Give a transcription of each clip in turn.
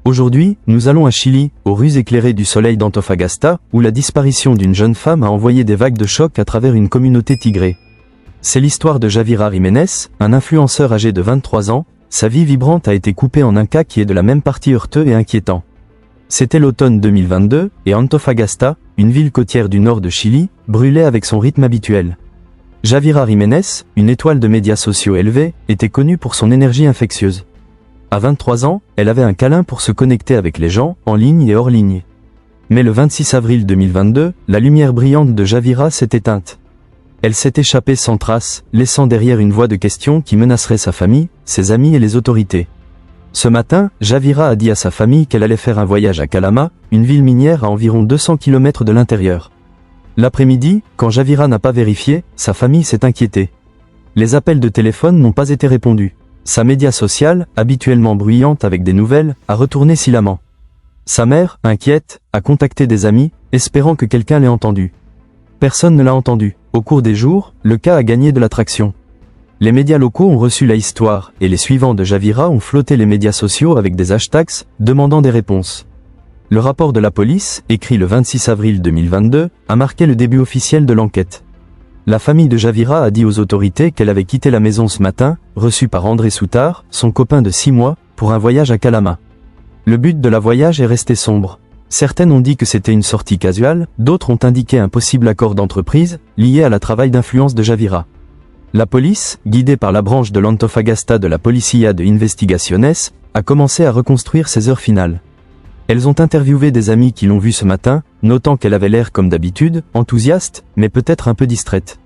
Aujourd'hui, nous allons à Chili, aux rues éclairées du soleil d'Antofagasta, où la disparition d'une jeune femme a envoyé des vagues de choc à travers une communauté tigrée. C'est l'histoire de Javira Jiménez, un influenceur âgé de 23 ans. Sa vie vibrante a été coupée en un cas qui est de la même partie heurteux et inquiétant. C'était l'automne 2022, et Antofagasta, une ville côtière du nord de Chili, brûlait avec son rythme habituel. Javira Jiménez, une étoile de médias sociaux élevée, était connue pour son énergie infectieuse. À 23 ans, elle avait un câlin pour se connecter avec les gens, en ligne et hors ligne. Mais le 26 avril 2022, la lumière brillante de Javira s'est éteinte. Elle s'est échappée sans trace, laissant derrière une voix de question qui menacerait sa famille, ses amis et les autorités. Ce matin, Javira a dit à sa famille qu'elle allait faire un voyage à Calama, une ville minière à environ 200 km de l'intérieur. L'après-midi, quand Javira n'a pas vérifié, sa famille s'est inquiétée. Les appels de téléphone n'ont pas été répondus. Sa média sociale, habituellement bruyante avec des nouvelles, a retourné silamment. Sa mère, inquiète, a contacté des amis, espérant que quelqu'un l'ait entendu. Personne ne l'a entendu. Au cours des jours, le cas a gagné de l'attraction. Les médias locaux ont reçu la histoire, et les suivants de Javira ont flotté les médias sociaux avec des hashtags, demandant des réponses. Le rapport de la police, écrit le 26 avril 2022, a marqué le début officiel de l'enquête. La famille de Javira a dit aux autorités qu'elle avait quitté la maison ce matin, reçue par André Souttar, son copain de 6 mois, pour un voyage à Calama. Le but de la voyage est resté sombre. Certaines ont dit que c'était une sortie casuale, d'autres ont indiqué un possible accord d'entreprise, lié à la travail d'influence de Javira. La police, guidée par la branche de l'Antofagasta de la Policía de Investigaciones, a commencé à reconstruire ses heures finales. Elles ont interviewé des amis qui l'ont vue ce matin, notant qu'elle avait l'air comme d'habitude, enthousiaste, mais peut-être un peu distraite.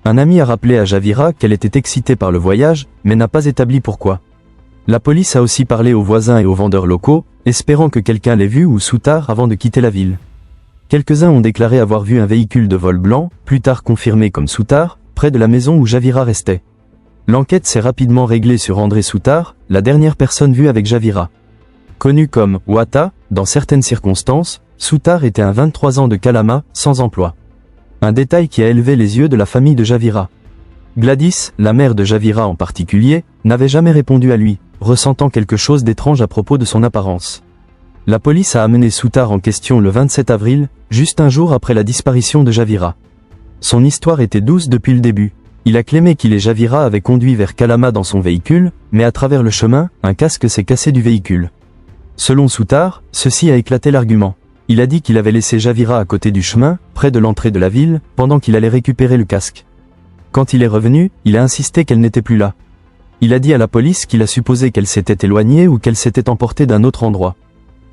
Un ami a rappelé à Javira qu'elle était excitée par le voyage, mais n'a pas établi pourquoi. La police a aussi parlé aux voisins et aux vendeurs locaux, espérant que quelqu'un l'ait vue ou Souttar avant de quitter la ville. Quelques-uns ont déclaré avoir vu un véhicule de vol blanc, plus tard confirmé comme Souttar, près de la maison où Javira restait. L'enquête s'est rapidement réglée sur André Souttar, la dernière personne vue avec Javira. Connu comme « Wata », dans certaines circonstances, Souttar était un 23 ans de Calama, sans emploi. Un détail qui a élevé les yeux de la famille de Javira. Gladys, la mère de Javira en particulier, n'avait jamais répondu à lui, ressentant quelque chose d'étrange à propos de son apparence. La police a amené Souttar en question le 27 avril, juste un jour après la disparition de Javira. Son histoire était douce depuis le début. Il a clamé qu'il et Javira avaient conduit vers Calama dans son véhicule, mais à travers le chemin, un casque s'est cassé du véhicule. Selon Souttar, ceci a éclaté l'argument. Il a dit qu'il avait laissé Javira à côté du chemin, près de l'entrée de la ville, pendant qu'il allait récupérer le casque. Quand il est revenu, il a insisté qu'elle n'était plus là. Il a dit à la police qu'il a supposé qu'elle s'était éloignée ou qu'elle s'était emportée d'un autre endroit.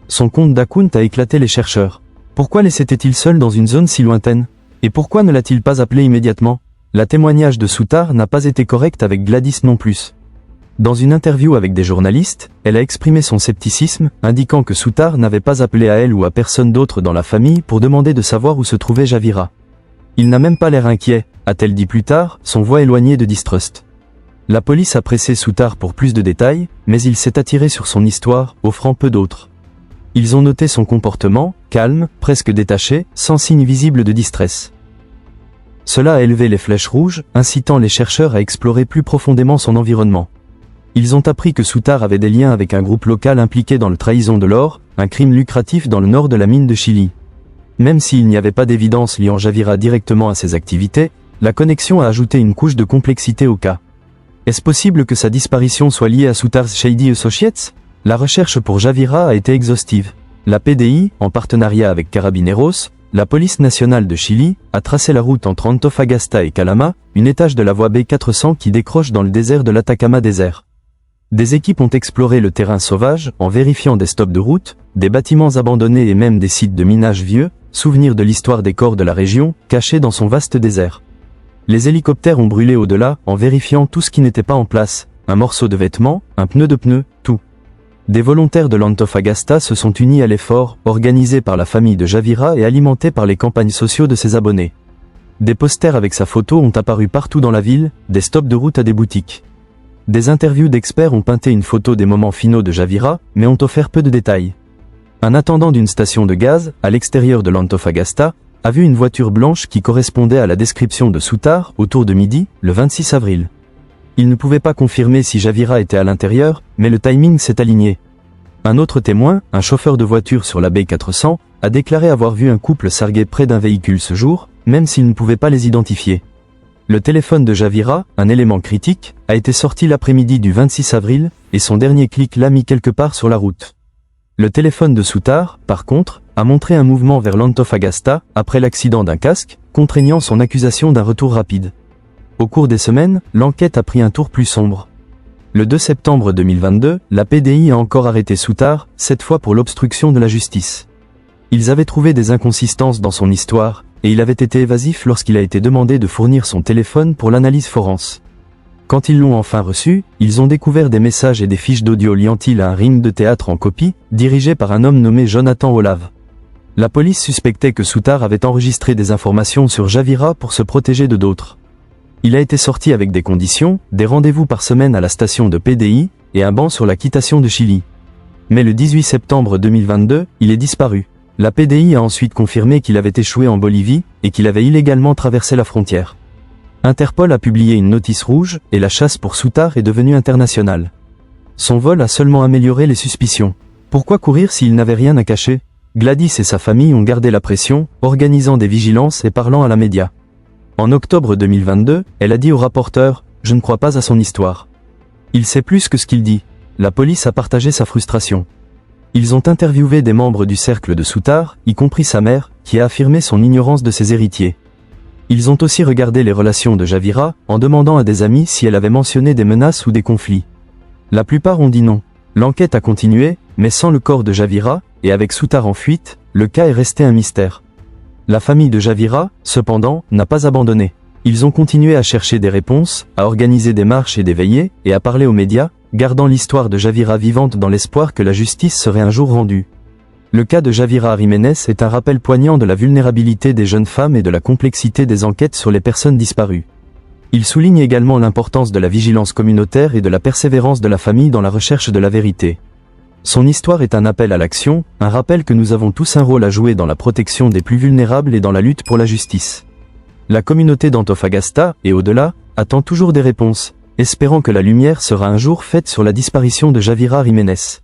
Son compte d'account a éclaté les chercheurs. Pourquoi laissait-il seul dans une zone si lointaine? Et pourquoi ne l'a-t-il pas appelé immédiatement? Le témoignage de Souttar n'a pas été correct avec Gladys non plus. Dans une interview avec des journalistes, elle a exprimé son scepticisme, indiquant que Souttar n'avait pas appelé à elle ou à personne d'autre dans la famille pour demander de savoir où se trouvait Javira. Il n'a même pas l'air inquiet, a-t-elle dit plus tard, son voix éloignée de distrust. La police a pressé Souttar pour plus de détails, mais il s'est attiré sur son histoire, offrant peu d'autres. Ils ont noté son comportement, calme, presque détaché, sans signe visible de distress. Cela a élevé les flèches rouges, incitant les chercheurs à explorer plus profondément son environnement. Ils ont appris que Souttar avait des liens avec un groupe local impliqué dans le trahison de l'or, un crime lucratif dans le nord de la mine de Chili. Même s'il n'y avait pas d'évidence liant Javira directement à ses activités, la connexion a ajouté une couche de complexité au cas. Est-ce possible que sa disparition soit liée à Souttar's Shady Associates? La recherche pour Javira a été exhaustive. La PDI, en partenariat avec Carabineros, la police nationale de Chili, a tracé la route entre Antofagasta et Calama, une étage de la voie B400 qui décroche dans le désert de l'Atacama désert. Des équipes ont exploré le terrain sauvage en vérifiant des stops de route, des bâtiments abandonnés et même des sites de minage vieux, souvenirs de l'histoire des corps de la région, cachés dans son vaste désert. Les hélicoptères ont brûlé au-delà en vérifiant tout ce qui n'était pas en place, un morceau de vêtement, un pneu de pneu, tout. Des volontaires de l'Antofagasta se sont unis à l'effort, organisé par la famille de Javira et alimenté par les campagnes sociaux de ses abonnés. Des posters avec sa photo ont apparu partout dans la ville, des stops de route à des boutiques. Des interviews d'experts ont peinté une photo des moments finaux de Javira, mais ont offert peu de détails. Un attendant d'une station de gaz, à l'extérieur de l'Antofagasta, a vu une voiture blanche qui correspondait à la description de Souttar autour de midi, le 26 avril. Il ne pouvait pas confirmer si Javira était à l'intérieur, mais le timing s'est aligné. Un autre témoin, un chauffeur de voiture sur la B400, a déclaré avoir vu un couple s'arguer près d'un véhicule ce jour, même s'il ne pouvait pas les identifier. Le téléphone de Javira, un élément critique, a été sorti l'après-midi du 26 avril, et son dernier clic l'a mis quelque part sur la route. Le téléphone de Soutar, par contre, a montré un mouvement vers l'Antofagasta, après l'accident d'un casque, contraignant son accusation d'un retour rapide. Au cours des semaines, l'enquête a pris un tour plus sombre. Le 2 septembre 2022, la PDI a encore arrêté Soutar, cette fois pour l'obstruction de la justice. Ils avaient trouvé des inconsistances dans son histoire, et il avait été évasif lorsqu'il a été demandé de fournir son téléphone pour l'analyse forense. Quand ils l'ont enfin reçu, ils ont découvert des messages et des fiches d'audio liant-il à un ring de théâtre en copie, dirigé par un homme nommé Jonathan Olave. La police suspectait que Soutar avait enregistré des informations sur Javira pour se protéger de d'autres. Il a été sorti avec des conditions, des rendez-vous par semaine à la station de PDI, et un ban sur la quittation de Chili. Mais le 18 septembre 2022, il est disparu. La PDI a ensuite confirmé qu'il avait échoué en Bolivie, et qu'il avait illégalement traversé la frontière. Interpol a publié une notice rouge, et la chasse pour Soutar est devenue internationale. Son vol a seulement amélioré les suspicions. Pourquoi courir s'il n'avait rien à cacher? Gladys et sa famille ont gardé la pression, organisant des vigilances et parlant à la média. En octobre 2022, elle a dit au rapporteur « Je ne crois pas à son histoire. Il sait plus que ce qu'il dit ». La police a partagé sa frustration. Ils ont interviewé des membres du cercle de Soutar, y compris sa mère, qui a affirmé son ignorance de ses héritiers. Ils ont aussi regardé les relations de Javira, en demandant à des amis si elle avait mentionné des menaces ou des conflits. La plupart ont dit non. L'enquête a continué, mais sans le corps de Javira, et avec Soutar en fuite, le cas est resté un mystère. La famille de Javira, cependant, n'a pas abandonné. Ils ont continué à chercher des réponses, à organiser des marches et des veillées, et à parler aux médias, gardant l'histoire de Javira vivante dans l'espoir que la justice serait un jour rendue. Le cas de Javira Jiménez est un rappel poignant de la vulnérabilité des jeunes femmes et de la complexité des enquêtes sur les personnes disparues. Il souligne également l'importance de la vigilance communautaire et de la persévérance de la famille dans la recherche de la vérité. Son histoire est un appel à l'action, un rappel que nous avons tous un rôle à jouer dans la protection des plus vulnérables et dans la lutte pour la justice. La communauté d'Antofagasta, et au-delà, attend toujours des réponses, espérant que la lumière sera un jour faite sur la disparition de Javira Jiménez.